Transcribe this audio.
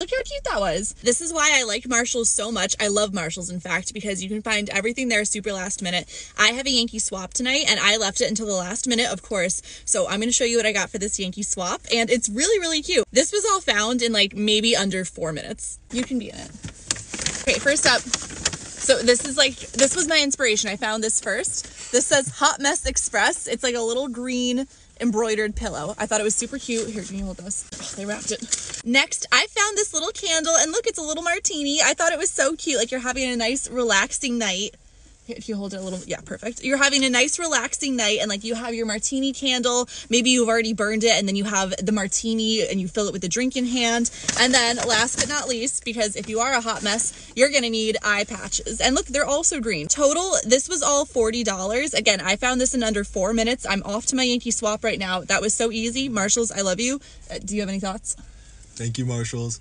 look how cute that was. This is why I like Marshalls so much. I love Marshalls, in fact, because you can find everything there super last minute. I have a Yankee swap tonight, and I left it until the last minute, of course. So I'm going to show you what I got for this Yankee swap, and it's really, really cute. This was all found in like maybe under 4 minutes. You can be in it. Okay, first up. So this was my inspiration. I found this first. This says Hot Mess Express. It's like a little green embroidered pillow. I thought it was super cute. Here, can you hold this? Oh, they wrapped it. Next, I found this little candle, and look, it's a little martini. I thought it was so cute. Like you're having a nice relaxing night. If you hold it a little, yeah, perfect. You're having a nice relaxing night, and like you have your martini candle. Maybe you've already burned it, and then you have the martini and you fill it with the drink in hand. And then last but not least, because if you are a hot mess, you're gonna need eye patches. And look, they're also green. Total, this was all $40. Again, I found this in under 4 minutes. I'm off to my Yankee swap right now. That was so easy. Marshalls, I love you. Do you have any thoughts? Thank you, Marshalls.